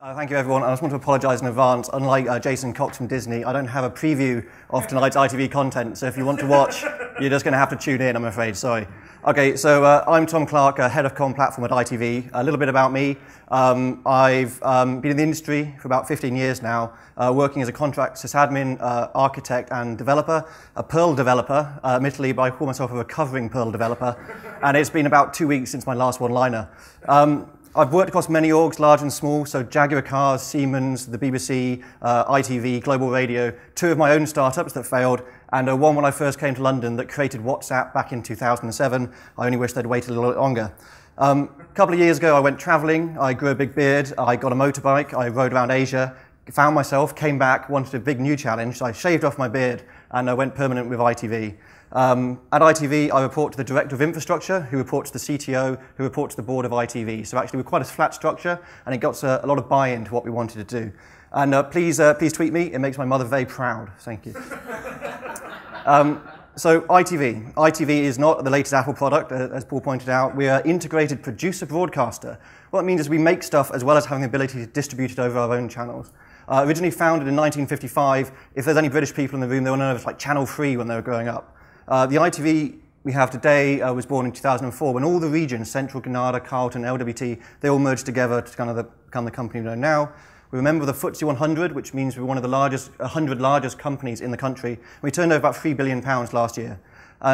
Thank you, everyone. I just want to apologise in advance. Unlike Jason Cox from Disney, I don't have a preview of tonight's ITV content, so if you want to watch, you're just going to have to tune in, I'm afraid. Sorry. Okay, so I'm Tom Clark, Head of Com Platform at ITV. A little bit about me. I've been in the industry for about 15 years now, working as a contract sysadmin, architect and developer, a Perl developer, admittedly, but I call myself a recovering Perl developer, and it's been about 2 weeks since my last one-liner. I've worked across many orgs, large and small, so Jaguar Cars, Siemens, the BBC, ITV, Global Radio, 2 of my own startups that failed, and one when I first came to London that created WhatsApp back in 2007. I only wish they'd waited a little bit longer. A couple of years ago, I went traveling, I grew a big beard, I got a motorbike, I rode around Asia, found myself, came back, wanted a big new challenge, so I shaved off my beard, and I went permanent with ITV. At ITV, I report to the Director of Infrastructure, who reports to the CTO, who reports to the board of ITV. So actually, we're quite a flat structure, and it got a lot of buy-in to what we wanted to do. And please tweet me. It makes my mother very proud. Thank you. So ITV. ITV is not the latest Apple product, as Paul pointed out. We are integrated producer broadcaster. What it means is we make stuff as well as having the ability to distribute it over our own channels. Originally founded in 1955, if there's any British people in the room, they will know it's like Channel 3 when they were growing up. The ITV we have today was born in 2004 when all the regions, Central, Granada, Carlton, LWT, they all merged together to kind of become the company we know now. We're a member of the FTSE 100, which means we're one of the 100 largest companies in the country. We turned over about £3 billion last year.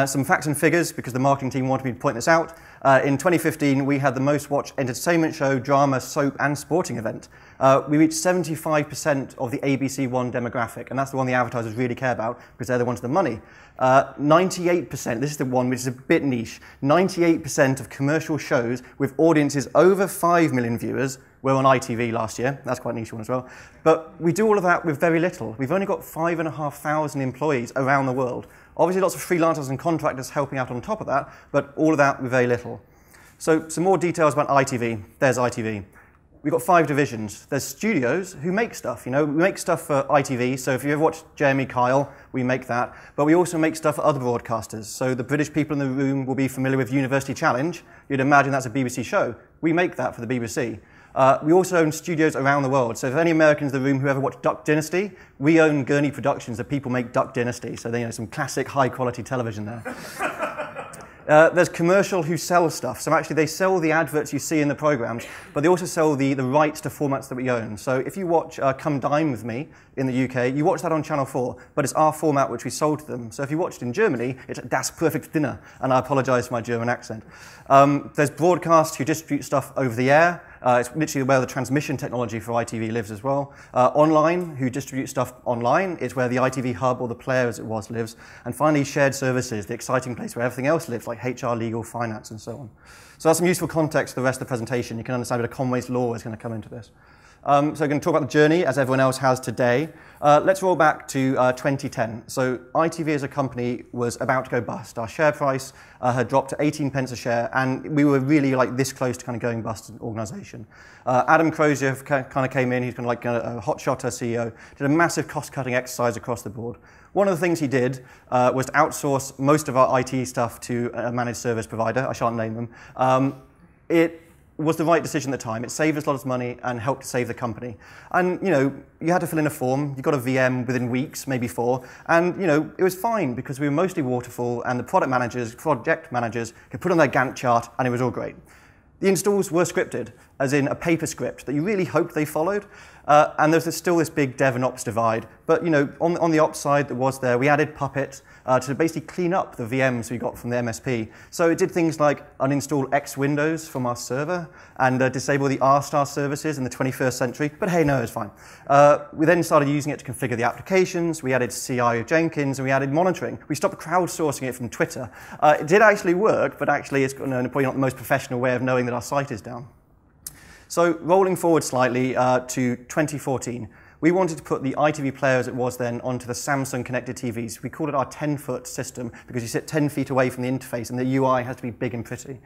Some facts and figures, because the marketing team wanted me to point this out. In 2015, we had the most watched entertainment show, drama, soap, and sporting event. We reached 75% of the ABC One demographic, and that's the one the advertisers really care about, because they're the ones with the money. 98%, this is the one which is a bit niche, 98% of commercial shows with audiences over 5 million viewers were on ITV last year. That's quite a niche one as well. But we do all of that with very little. We've only got 5,500 employees around the world. Obviously, lots of freelancers and contractors helping out on top of that, but all of that with very little. So some more details about ITV. There's ITV. We've got 5 divisions. There's studios who make stuff. You know, we make stuff for ITV. So if you ever watched Jeremy Kyle, we make that. But we also make stuff for other broadcasters. So the British people in the room will be familiar with University Challenge. You'd imagine that's a BBC show. We make that for the BBC. We also own studios around the world. So if any Americans in the room who ever watched Duck Dynasty, we own Gurney Productions, the people make Duck Dynasty. So they some classic high-quality television there. There's commercial who sell stuff. So actually, they sell the adverts you see in the programs, but they also sell the rights to formats that we own. So if you watch Come Dine With Me in the UK, you watch that on Channel 4, but it's our format which we sold to them. So if you watch it in Germany, it's Das Perfect Dinner, and I apologize for my German accent. There's broadcast who distribute stuff over the air. It's literally where the transmission technology for ITV lives as well. Online, who distribute stuff online. It's where the ITV Hub, or the player as it was, lives. And finally, shared services, the exciting place where everything else lives, like HR, legal, finance, and so on. So that's some useful context for the rest of the presentation. You can understand where Conway's Law is going to come into this. So we're going to talk about the journey, as everyone else has today. Let's roll back to 2010. So ITV as a company was about to go bust. Our share price had dropped to 18 pence a share, and we were really like this close to kind of going bust as an organization. Adam Crozier kind of came in. He's kind of like a hotshot CEO, did a massive cost-cutting exercise across the board. One of the things he did was to outsource most of our IT stuff to a managed service provider. I shan't name them. It was the right decision at the time. It saved us a lot of money and helped to save the company. And, you know, you had to fill in a form. You got a VM within weeks, maybe 4. And, you know, it was fine because we were mostly waterfall and the project managers could put on their Gantt chart and it was all great. The installs were scripted, as in a paper script that you really hoped they followed. And there's still this big dev and ops divide. But, you know, on the ops side that was there, we added Puppet to basically clean up the VMs we got from the MSP. So it did things like uninstall X Windows from our server and disable the R-star services in the 21st century. But hey, no, it's fine. We then started using it to configure the applications. We added CI of Jenkins, and we added monitoring. We stopped crowdsourcing it from Twitter. It did actually work, but actually it's probably not the most professional way of knowing that our site is down. So rolling forward slightly to 2014, we wanted to put the ITV player as it was then onto the Samsung connected TVs. We called it our 10-foot system because you sit 10 feet away from the interface and the UI has to be big and pretty.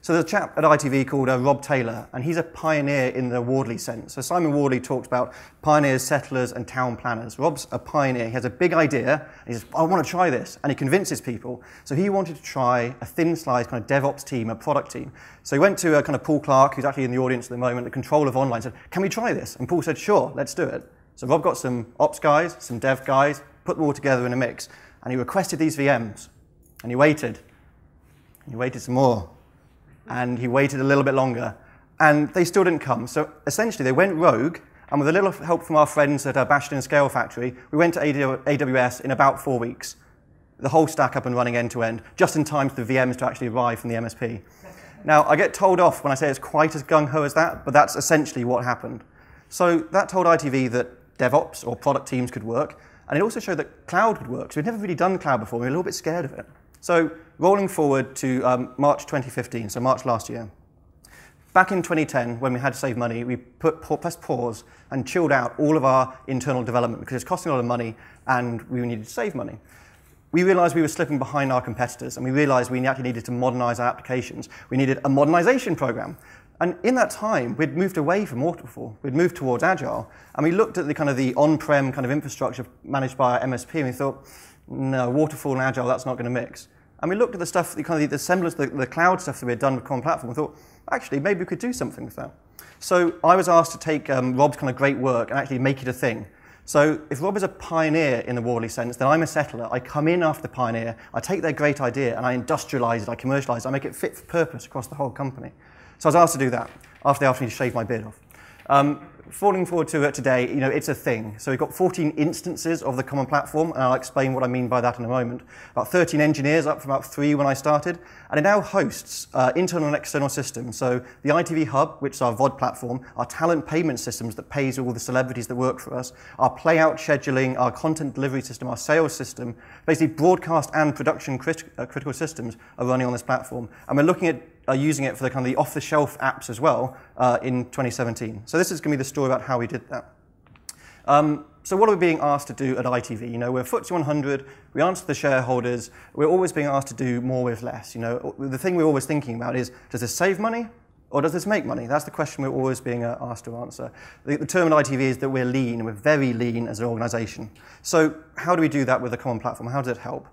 So there's a chap at ITV called Rob Taylor, and he's a pioneer in the Wardley sense. So Simon Wardley talks about pioneers, settlers, and town planners. Rob's a pioneer. He has a big idea, and he says, I want to try this, and he convinces people. So he wanted to try a thin-sliced kind of DevOps team, a product team. So he went to a kind of Paul Clark, who's actually in the audience at the moment, the controller of online, said, can we try this? And Paul said, sure, let's do it. So Rob got some ops guys, some dev guys, put them all together in a mix, and he requested these VMs, and he waited. And he waited some more. And he waited a little bit longer, and they still didn't come. So essentially, they went rogue, and with a little help from our friends at Bastion Scale Factory, we went to AWS in about 4 weeks. The whole stack up and running end to end, just in time for the VMs to actually arrive from the MSP. Now, I get told off when I say it's quite as gung-ho as that, but that's essentially what happened. So that told ITV that DevOps or product teams could work, and it also showed that cloud would work. So we'd never really done cloud before, we were a little bit scared of it. So rolling forward to March 2015, so March last year. Back in 2010, when we had to save money, we pressed pause and chilled out all of our internal development because it's costing a lot of money and we needed to save money. We realized we were slipping behind our competitors, and we realized we actually needed to modernize our applications. We needed a modernization program. And in that time, we'd moved away from waterfall. We'd moved towards agile. And we looked at the kind of the on-prem kind of infrastructure managed by our MSP, and we thought, no, waterfall and agile, that's not going to mix. And we looked at the stuff, the kind of the semblance, the cloud stuff that we had done with Common Platform, and thought, actually, maybe we could do something with that. So I was asked to take Rob's kind of great work and actually make it a thing. So if Rob is a pioneer in the Wardley sense, then I'm a settler. I come in after the pioneer, I take their great idea, and I industrialize it, I commercialize it, I make it fit for purpose across the whole company. So I was asked to do that after they asked me to shave my beard off. Falling forward to it today, it's a thing. So we've got 14 instances of the Common Platform, and I'll explain what I mean by that in a moment. About 13 engineers, up from about 3 when I started, and it now hosts internal and external systems. So the ITV Hub, which is our VOD platform, our talent payment systems that pays all the celebrities that work for us, our playout scheduling, our content delivery system, our sales system, basically broadcast and production critical systems are running on this platform. And we're looking at using it for the kind of the off-the-shelf apps as well in 2017. So this is going to be the story about how we did that. So what are we being asked to do at ITV? We're FTSE 100, we answer the shareholders, we're always being asked to do more with less. The thing we're always thinking about is, does this save money or does this make money? That's the question we're always being asked to answer. The term at ITV is that we're lean, and we're very lean as an organization. So how do we do that with the Common Platform? How does it help?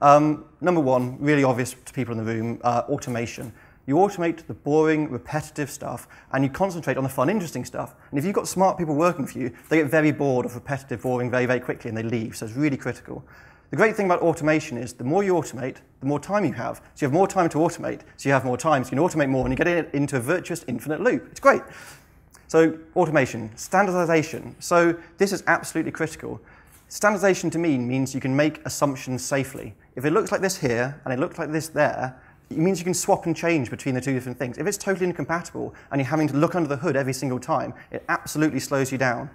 Number one, really obvious to people in the room, automation. You automate the boring, repetitive stuff, and you concentrate on the fun, interesting stuff. And if you've got smart people working for you, they get very bored of repetitive, boring very, very quickly, and they leave. So it's really critical. The great thing about automation is the more you automate, the more time you have. So you have more time to automate, so you have more time, so you can automate more, and you get it into a virtuous infinite loop. It's great. So automation, standardization. So this is absolutely critical. Standardization to me means you can make assumptions safely. If it looks like this here, and it looks like this there, it means you can swap and change between the two different things. If it's totally incompatible and you're having to look under the hood every single time, it absolutely slows you down.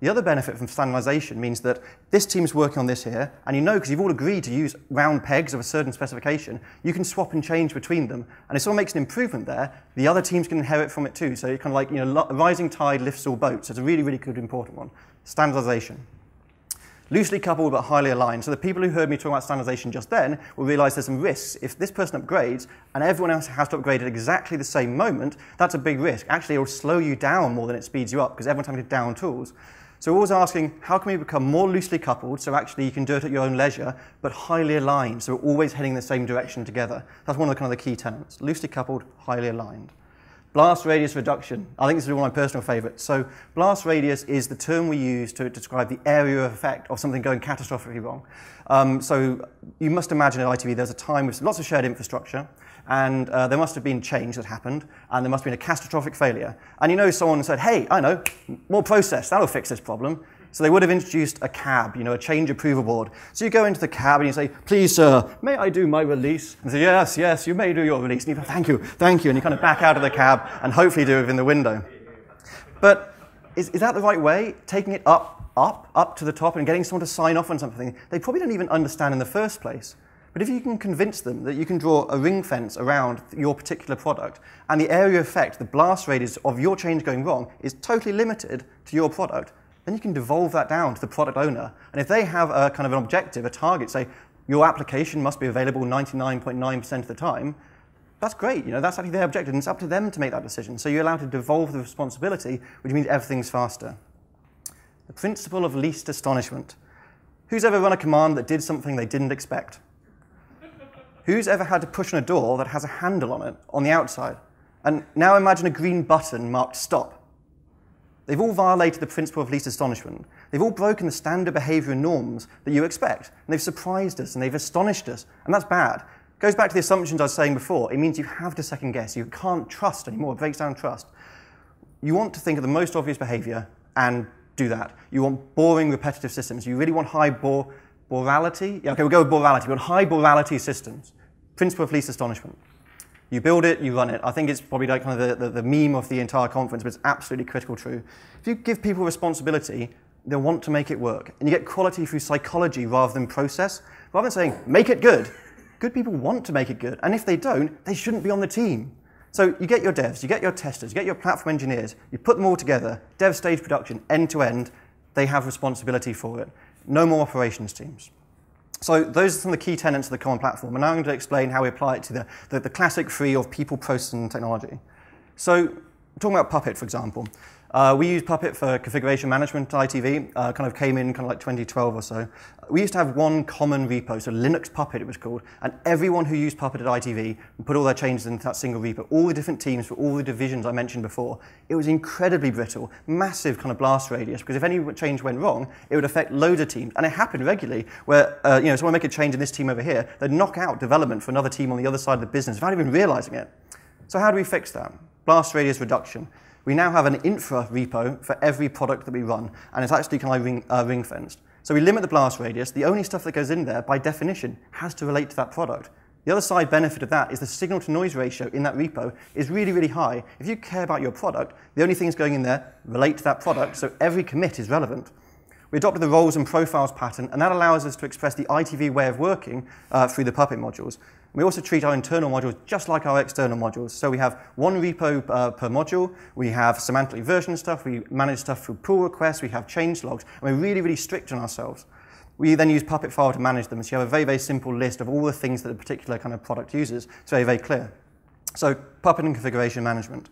The other benefit from standardization means that this team's working on this here, and because you've all agreed to use round pegs of a certain specification, you can swap and change between them. And if someone makes an improvement there, the other teams can inherit from it too. So it's kind of like, a rising tide lifts all boats. So it's a really, really good, important one. Standardization. Loosely coupled but highly aligned. So the people who heard me talk about standardization just then will realize there's some risks. If this person upgrades and everyone else has to upgrade at exactly the same moment, that's a big risk. Actually, it will slow you down more than it speeds you up because everyone's having to down tools. So we're always asking, how can we become more loosely coupled so actually you can do it at your own leisure, but highly aligned, so we're always heading in the same direction together. That's one of the kind of the key tenets. Loosely coupled, highly aligned. Blast radius reduction. I think this is one of my personal favorites. So blast radius is the term we use to describe the area of effect of something going catastrophically wrong. So you must imagine at ITV there's a time with lots of shared infrastructure, and there must have been change that happened, and there must have been a catastrophic failure. And someone said, hey, I know, more process, that'll fix this problem. So they would have introduced a CAB, a change approval board. So you go into the CAB and you say, please, sir, may I do my release? And they say, yes, yes, you may do your release. And you go, thank you, and you kind of back out of the CAB and hopefully do it within the window. But is that the right way? Taking it up to the top and getting someone to sign off on something they probably don't even understand in the first place. But if you can convince them that you can draw a ring fence around your particular product and the area of effect, the blast radius of your change going wrong is totally limited to your product, then you can devolve that down to the product owner. And if they have a kind of an objective, a target, say your application must be available 99.9% of the time, That's great, that's actually their objective, and it's up to them to make that decision. So you're allowed to devolve the responsibility, which means everything's faster. The principle of least astonishment. Who's ever run a command that did something they didn't expect? Who's ever had to push on a door that has a handle on it on the outside? And now imagine a green button marked stop. They've all violated the principle of least astonishment. They've all broken the standard behavior and norms that you expect. And they've surprised us and they've astonished us. And that's bad. It goes back to the assumptions I was saying before. It means you have to second guess. You can't trust anymore. It breaks down trust. You want to think of the most obvious behavior and do that. You want boring, repetitive systems. You really want high borality. Yeah, okay, we'll go with borality. You want high borality systems. Principle of least astonishment. You build it, you run it. I think it's probably like kind of the meme of the entire conference, but it's absolutely critical true. If you give people responsibility, they'll want to make it work. And you get quality through psychology rather than process. Rather than saying, make it good. Good people want to make it good. And if they don't, they shouldn't be on the team. So you get your devs, you get your testers, you get your platform engineers, you put them all together, dev stage production, end to end, they have responsibility for it. No more operations teams. So those are some of the key tenets of the common platform, and now I'm going to explain how we apply it to the classic three of people, process, and technology. So talking about Puppet, for example. We use Puppet for configuration management at ITV, kind of came in kind of like 2012 or so. We used to have one common repo, so Linux Puppet it was called, and everyone who used Puppet at ITV put all their changes into that single repo, all the different teams for all the divisions I mentioned before. It was incredibly brittle, massive kind of blast radius, because if any change went wrong, it would affect loads of teams. And it happened regularly, where someone make a change in this team over here, they'd knock out development for another team on the other side of the business without even realizing it. So how do we fix that? Blast radius reduction. We now have an infra repo for every product that we run, and it's actually kind of ring-fenced. So we limit the blast radius. The only stuff that goes in there, by definition, has to relate to that product. The other side benefit of that is the signal-to-noise ratio in that repo is really, really high. If you care about your product, the only things going in there relate to that product, so every commit is relevant. We adopted the roles and profiles pattern, and that allows us to express the ITV way of working through the Puppet modules. We also treat our internal modules just like our external modules. So we have one repo per module, we have semantically versioned stuff, we manage stuff through pull requests, we have change logs, and we're really, really strict on ourselves. We then use Puppet file to manage them, so you have a very, very simple list of all the things that a particular kind of product uses. It's very, very clear. So Puppet and configuration management.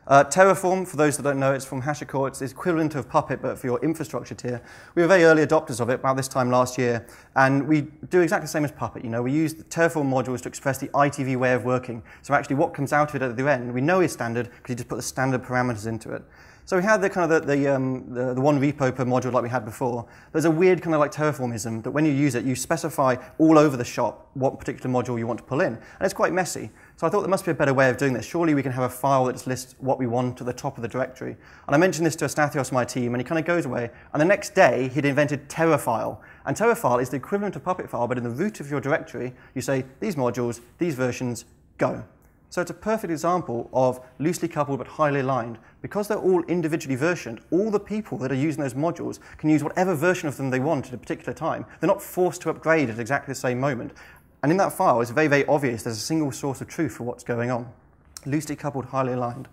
Terraform, for those that don't know, it's from HashiCorp. It's the equivalent of Puppet, but for your infrastructure tier. We were very early adopters of it about this time last year, and we do exactly the same as Puppet. We use the Terraform modules to express the ITV way of working. So actually what comes out of it at the end, we know is standard because you just put the standard parameters into it. So we had the kind of the one repo per module like we had before. There's a weird kind of like Terraformism that when you use it, you specify all over the shop what particular module you want to pull in. And it's quite messy. So I thought there must be a better way of doing this. Surely we can have a file that just lists what we want at the top of the directory. And I mentioned this to Astathios, my team, and he kind of goes away. And the next day, he'd invented Terrafile. And Terrafile is the equivalent of Puppet file, but in the root of your directory, you say, these modules, these versions, go. So it's a perfect example of loosely coupled but highly aligned. Because they're all individually versioned, all the people that are using those modules can use whatever version of them they want at a particular time. They're not forced to upgrade at exactly the same moment. And in that file, it's very, very obvious there's a single source of truth for what's going on. Loosely coupled, highly aligned.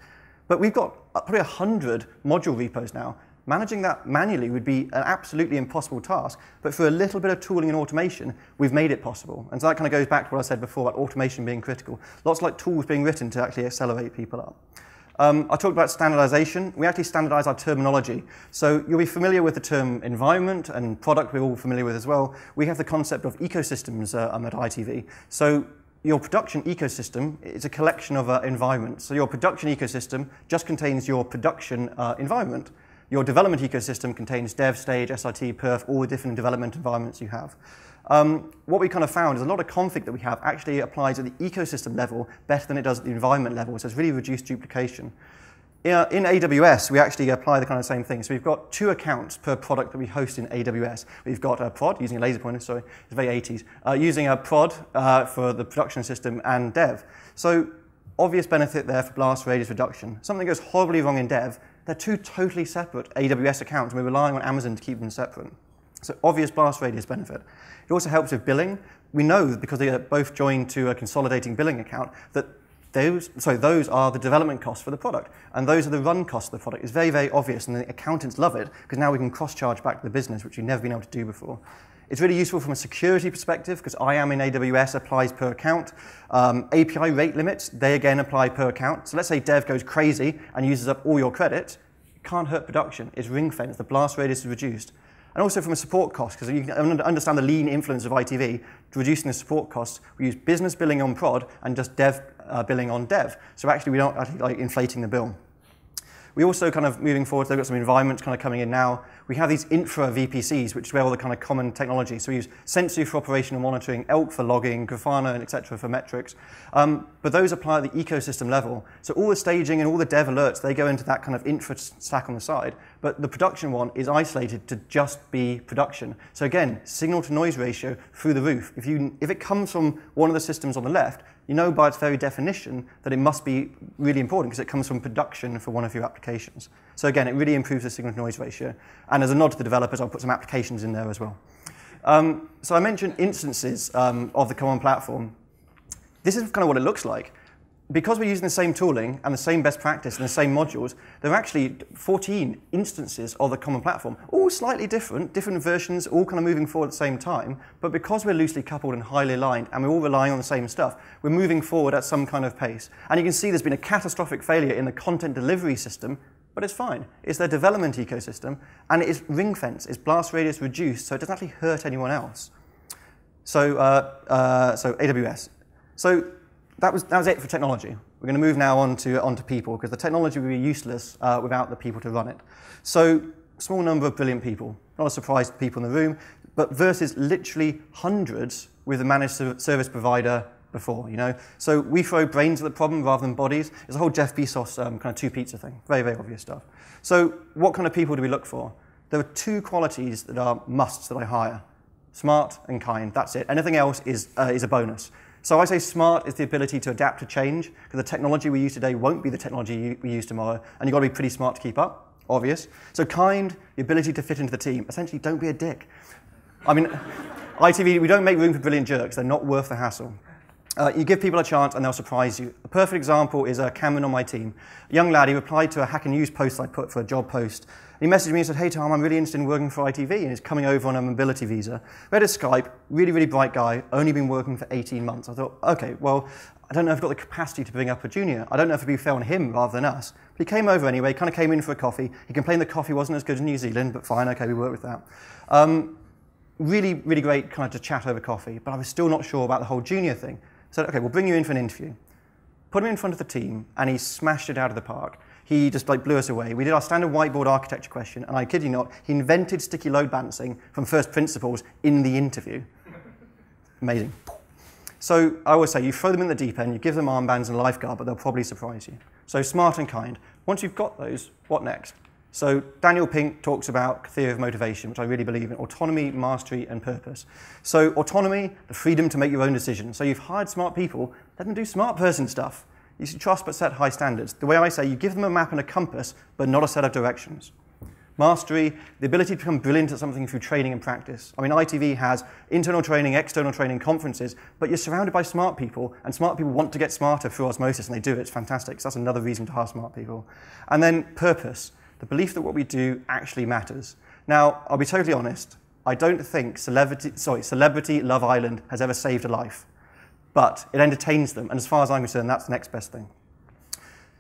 But we've got probably 100 module repos now. Managing that manually would be an absolutely impossible task, but for a little bit of tooling and automation, we've made it possible. And so that kind of goes back to what I said before about automation being critical. Lots of like tools being written to actually accelerate people up. I talked about standardization. We actually standardize our terminology. So you'll be familiar with the term environment and product we're all familiar with as well. We have the concept of ecosystems at ITV. So your production ecosystem is a collection of environments. So your production ecosystem just contains your production environment. Your development ecosystem contains dev, stage, SRT, perf, all the different development environments you have. What we kind of found is a lot of config that we have actually applies at the ecosystem level better than it does at the environment level, so it's really reduced duplication. In AWS, we actually apply the kind of same thing. So we've got 2 accounts per product that we host in AWS. We've got a prod, using a laser pointer, sorry, it's very 80s, using a prod for the production system and dev. So obvious benefit there for blast radius reduction. Something goes horribly wrong in dev, they're 2 totally separate AWS accounts, and we're relying on Amazon to keep them separate. So obvious blast radius benefit. It also helps with billing. We know, because they are both joined to a consolidating billing account, that those are the development costs for the product, and those are the run costs of the product. It's very, very obvious, and the accountants love it, because now we can cross-charge back to the business, which we've never been able to do before. It's really useful from a security perspective because IAM in AWS applies per account. API rate limits, they again apply per account. So let's say dev goes crazy and uses up all your credit. It can't hurt production. It's ring-fenced. The blast radius is reduced. And also from a support cost, because you can understand the lean influence of ITV to reducing the support costs. We use business billing on prod and just dev billing on dev. So actually we don't actually like inflating the bill. We also kind of moving forward, they've got some environments kind of coming in now. We have these infra VPCs, which is where all the kind of common technology. So we use Sensu for operational monitoring, Elk for logging, Grafana, and et cetera for metrics. But those apply at the ecosystem level. So all the staging and all the dev alerts, they go into that kind of infra stack on the side. But the production one is isolated to just be production. So again, signal to noise ratio through the roof. If it comes from one of the systems on the left, you know by its very definition that it must be really important because it comes from production for one of your applications. So again, it really improves the signal-to-noise ratio. And as a nod to the developers, I'll put some applications in there as well. So I mentioned instances of the common platform. This is kind of what it looks like. Because we're using the same tooling and the same best practice and the same modules, there are actually 14 instances of the common platform, all slightly different versions, all kind of moving forward at the same time. But because we're loosely coupled and highly aligned and we're all relying on the same stuff, we're moving forward at some kind of pace. And you can see there's been a catastrophic failure in the content delivery system, but it's fine. It's their development ecosystem, and it is ring-fenced. It's blast radius reduced, so it doesn't actually hurt anyone else. So AWS. So that was it for technology. We're going to move now on to people, because the technology would be useless without the people to run it. So small number of brilliant people. Not a surprise to people in the room, but versus literally hundreds with a managed service provider before, you know. So we throw brains at the problem rather than bodies. It's a whole Jeff Bezos kind of two pizza thing. Very, very obvious stuff. So what kind of people do we look for? There are two qualities that are musts that I hire. Smart and kind, that's it. Anything else is a bonus. So I say smart is the ability to adapt to change, because the technology we use today won't be the technology we use tomorrow, and you've got to be pretty smart to keep up, obvious. So kind, the ability to fit into the team. Essentially, don't be a dick. I mean, ITV, we don't make room for brilliant jerks. They're not worth the hassle. You give people a chance and they'll surprise you. A perfect example is Cameron on my team. A young lad, he replied to a Hacker News post I put for a job post. He messaged me and said, hey Tom, I'm really interested in working for ITV, and he's coming over on a mobility visa. We had a Skype, really, really bright guy, only been working for 18 months. I thought, okay, well, I don't know if I've got the capacity to bring up a junior. I don't know if it'd be fair on him rather than us. But he came over anyway, kind of came in for a coffee. He complained the coffee wasn't as good as New Zealand, but fine, okay, we worked with that. Really, really great kind of to chat over coffee, but I was still not sure about the whole junior thing. So, okay, we'll bring you in for an interview. Put him in front of the team, and he smashed it out of the park. He just like blew us away. We did our standard whiteboard architecture question, and I kid you not, he invented sticky load balancing from first principles in the interview. Amazing. So I always say, you throw them in the deep end, you give them armbands and a lifeguard, but they'll probably surprise you. So smart and kind. Once you've got those, what next? So Daniel Pink talks about theory of motivation, which I really believe in: autonomy, mastery, and purpose. So autonomy, the freedom to make your own decisions. So you've hired smart people, let them do smart person stuff. You should trust but set high standards. The way I say, you give them a map and a compass, but not a set of directions. Mastery, the ability to become brilliant at something through training and practice. I mean, ITV has internal training, external training, conferences, but you're surrounded by smart people, and smart people want to get smarter through osmosis, and they do it. It's fantastic. So that's another reason to hire smart people. And then purpose, the belief that what we do actually matters. Now, I'll be totally honest, I don't think Celebrity Love Island has ever saved a life, but it entertains them, and as far as I'm concerned, that's the next best thing.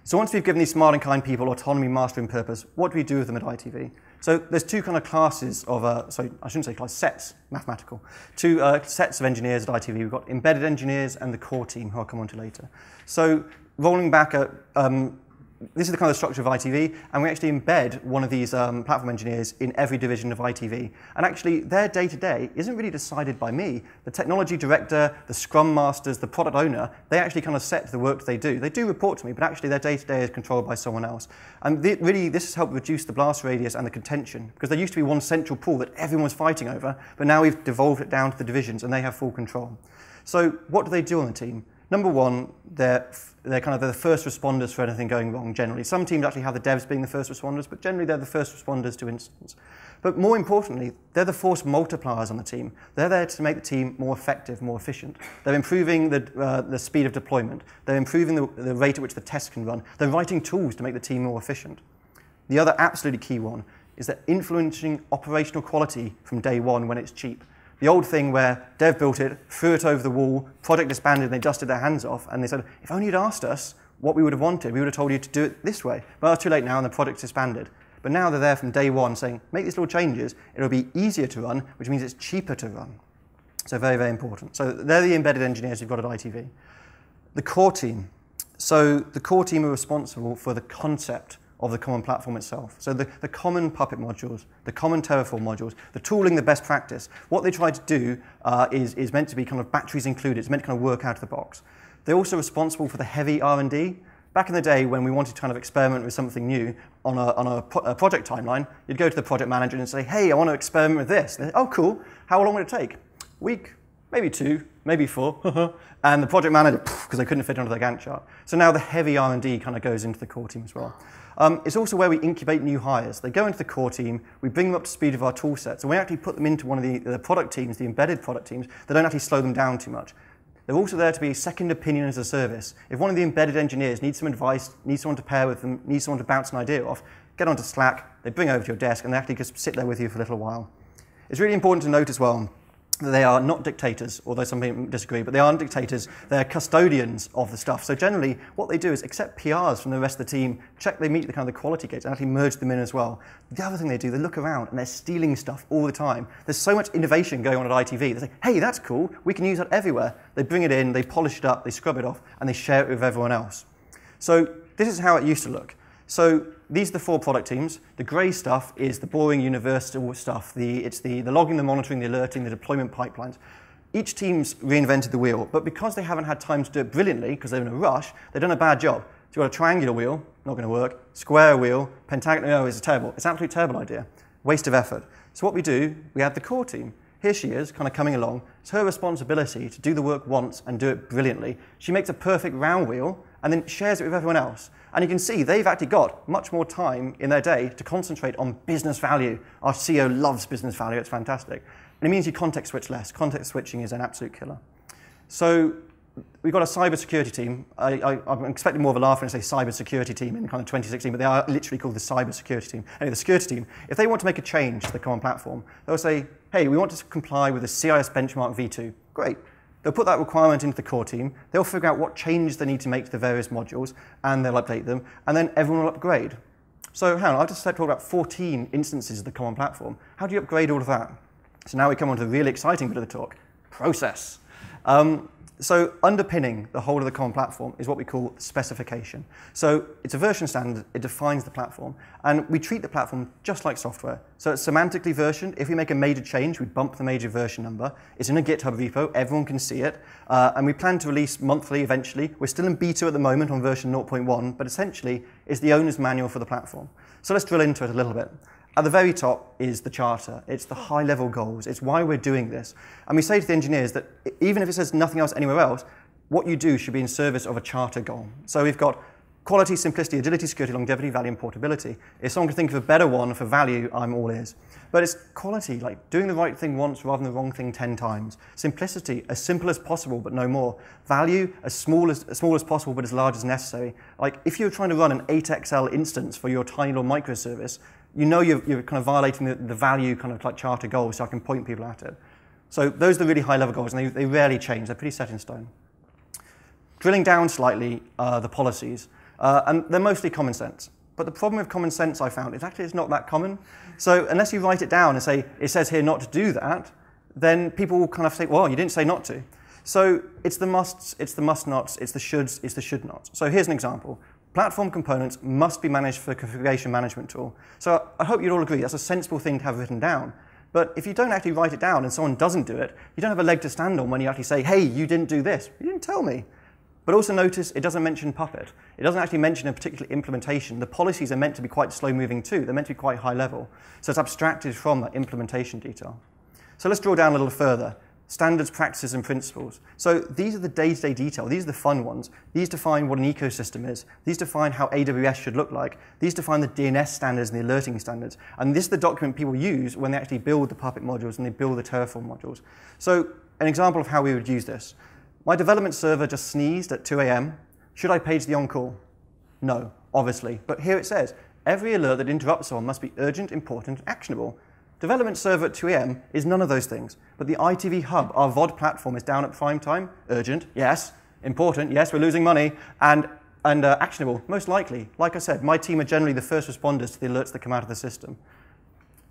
So once we've given these smart and kind people autonomy, mastery, and purpose, what do we do with them at ITV? So there's two kind of classes of, I shouldn't say class, sets, mathematical. Two sets of engineers at ITV. We've got embedded engineers and the core team, who I'll come on to later. So rolling back at, this is the kind of structure of ITV, and we actually embed one of these platform engineers in every division of ITV. And actually, their day-to-day isn't really decided by me. The technology director, the scrum masters, the product owner, they actually kind of set the work they do. They do report to me, but actually their day-to-day is controlled by someone else. And really, this has helped reduce the blast radius and the contention, because there used to be one central pool that everyone was fighting over, but now we've devolved it down to the divisions, and they have full control. So what do they do on the team? Number one, they're the first responders for anything going wrong, generally. Some teams actually have the devs being the first responders, but generally they're the first responders to incidents. But more importantly, they're the force multipliers on the team. They're there to make the team more effective, more efficient. They're improving the speed of deployment. They're improving the rate at which the tests can run. They're writing tools to make the team more efficient. The other absolutely key one is that influencing operational quality from day one when it's cheap. The old thing where dev built it, threw it over the wall, project disbanded, and they dusted their hands off, and they said, if only you'd asked us what we would have wanted, we would have told you to do it this way. But it's too late now, and the project's disbanded. But now they're there from day one saying, make these little changes, it'll be easier to run, which means it's cheaper to run. So very, very important. So they're the embedded engineers you've got at ITV. The core team. So the core team are responsible for the concept of the common platform itself. So the common Puppet modules, the common Terraform modules, the tooling, the best practice. What they try to do is meant to be kind of batteries included. It's meant to kind of work out of the box. They're also responsible for the heavy R&D. Back in the day when we wanted to kind of experiment with something new on a project timeline, you'd go to the project manager and say, hey, I want to experiment with this. And oh, cool. How long would it take? A week, maybe 2, maybe 4. And the project manager, because they couldn't fit onto the Gantt chart. So now the heavy R&D kind of goes into the core team as well. It's also where we incubate new hires. They go into the core team, we bring them up to speed with our tool sets, and we actually put them into one of the product teams, the embedded product teams, that don't actually slow them down too much. They're also there to be a second opinion as a service. If one of the embedded engineers needs some advice, needs someone to pair with them, needs someone to bounce an idea off, get onto Slack, they bring it over to your desk, and they actually just sit there with you for a little while. It's really important to note as well that they are not dictators, although some people disagree, but they aren't dictators, they're custodians of the stuff. So generally, what they do is accept PRs from the rest of the team, check they meet the kind of the quality gates, and actually merge them in as well. The other thing they do, they look around and they're stealing stuff all the time. There's so much innovation going on at ITV. They say, hey, that's cool, we can use that everywhere. They bring it in, they polish it up, they scrub it off, and they share it with everyone else. So this is how it used to look. So these are the 4 product teams. The grey stuff is the boring universal stuff. It's the logging, the monitoring, the alerting, the deployment pipelines. Each team's reinvented the wheel, but because they haven't had time to do it brilliantly, because they're in a rush, they've done a bad job. So you've got a triangular wheel, not going to work. Square wheel, pentagonal, no, it's terrible. It's an absolutely terrible idea. Waste of effort. So what we do, we add the core team. Here she is, kind of coming along. It's her responsibility to do the work once and do it brilliantly. She makes a perfect round wheel and then shares it with everyone else. And you can see they've actually got much more time in their day to concentrate on business value. Our CEO loves business value, it's fantastic. And it means you context switch less. Context switching is an absolute killer. So we've got a cybersecurity team. I'm expecting more of a laugh when I say cybersecurity team in kind of 2016, but they are literally called the cybersecurity team. Anyway, the security team, if they want to make a change to the common platform, they'll say, hey, we want to comply with the CIS benchmark v2. Great. They'll put that requirement into the core team, they'll figure out what changes they need to make to the various modules, and they'll update them, and then everyone will upgrade. So hang on, I've just talked about 14 instances of the common platform. How do you upgrade all of that? So now we come on to the really exciting bit of the talk, process. So underpinning the whole of the common platform is what we call specification. So it's a version standard, it defines the platform, and we treat the platform just like software. So it's semantically versioned. If we make a major change, we bump the major version number. It's in a GitHub repo, everyone can see it, and we plan to release monthly eventually. We're still in beta at the moment on version 0.1, but essentially it's the owner's manual for the platform. So let's drill into it a little bit. At the very top is the charter. It's the high-level goals. It's why we're doing this. And we say to the engineers that even if it says nothing else anywhere else, what you do should be in service of a charter goal. So we've got quality, simplicity, agility, security, longevity, value, and portability. If someone can think of a better one for value, I'm all ears. But it's quality, like doing the right thing once rather than the wrong thing 10 times. Simplicity, as simple as possible, but no more. Value, as small as possible, but as large as necessary. Like if you're trying to run an 8XL instance for your tiny little microservice, you know you're kind of violating the value kind of like charter goals, so I can point people at it. So those are the really high-level goals, and they rarely change. They're pretty set in stone. Drilling down slightly, the policies, and they're mostly common sense. But the problem with common sense, I found, is actually it's not that common. So unless you write it down and say, it says here not to do that, then people will kind of say, well, you didn't say not to. So it's the musts, it's the must-nots, it's the shoulds, it's the should-nots. So here's an example. Platform components must be managed for a configuration management tool. So I hope you'd all agree that's a sensible thing to have written down. But if you don't actually write it down and someone doesn't do it, you don't have a leg to stand on when you actually say, hey, you didn't do this. You didn't tell me. But also notice it doesn't mention Puppet. It doesn't actually mention a particular implementation. The policies are meant to be quite slow-moving too. They're meant to be quite high level. So it's abstracted from that implementation detail. So let's draw down a little further. Standards, practices, and principles. So these are the day-to-day detail. These are the fun ones. These define what an ecosystem is. These define how AWS should look like. These define the DNS standards and the alerting standards. And this is the document people use when they actually build the Puppet modules and they build the Terraform modules. So an example of how we would use this. My development server just sneezed at 2 a.m. Should I page the on-call? No, obviously. But here it says, every alert that interrupts someone must be urgent, important, and actionable. Development server at 2 AM is none of those things. But the ITV Hub, our VOD platform, is down at prime time. Urgent, yes. Important, yes, we're losing money. And actionable, most likely. Like I said, my team are generally the first responders to the alerts that come out of the system.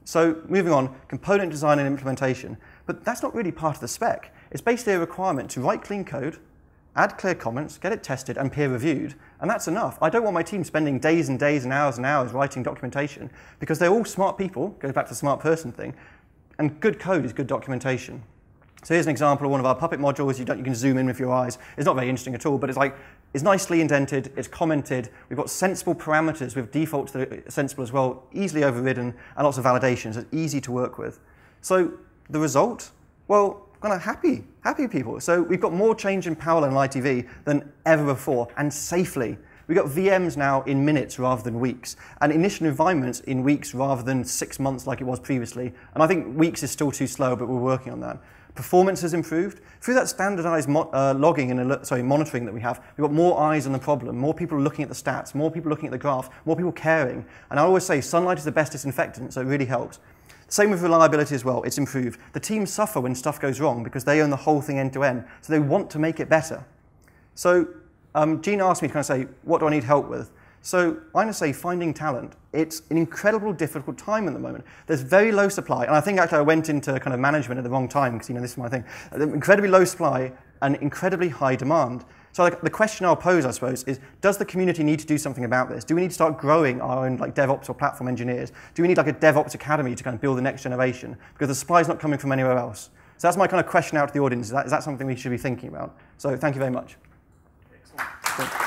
So moving on, component design and implementation. But that's not really part of the spec. It's basically a requirement to write clean code, add clear comments, get it tested and peer reviewed, and that's enough. I don't want my team spending days and days and hours writing documentation, because they're all smart people, goes back to the smart person thing, and good code is good documentation. So here's an example of one of our Puppet modules. You can zoom in with your eyes. It's not very interesting at all, but it's nicely indented, it's commented, we've got sensible parameters with defaults that are sensible as well, easily overridden, and lots of validations. It's easy to work with. So the result? Well, kind of happy people. So we've got more change in parallel in ITV than ever before, and safely. We've got VMs now in minutes rather than weeks, and initial environments in weeks rather than 6 months like it was previously. And I think weeks is still too slow, but we're working on that. Performance has improved. Through that standardized logging and monitoring that we have, we've got more eyes on the problem, more people looking at the stats, more people looking at the graph, more people caring. And I always say sunlight is the best disinfectant, so it really helps. Same with reliability as well, it's improved. The teams suffer when stuff goes wrong because they own the whole thing end to end, so they want to make it better. So Gene asked me to kind of say, what do I need help with? So I'm going to say finding talent. It's an incredibly difficult time at the moment. There's very low supply, and I think actually I went into kind of management at the wrong time, because this is my thing. Incredibly low supply and incredibly high demand. So the question I'll pose, I suppose, is does the community need to do something about this? Do we need to start growing our own DevOps or platform engineers? Do we need a DevOps academy to kind of build the next generation? Because the supply is not coming from anywhere else. So that's my kind of question out to the audience. Is that something we should be thinking about? So thank you very much. Excellent.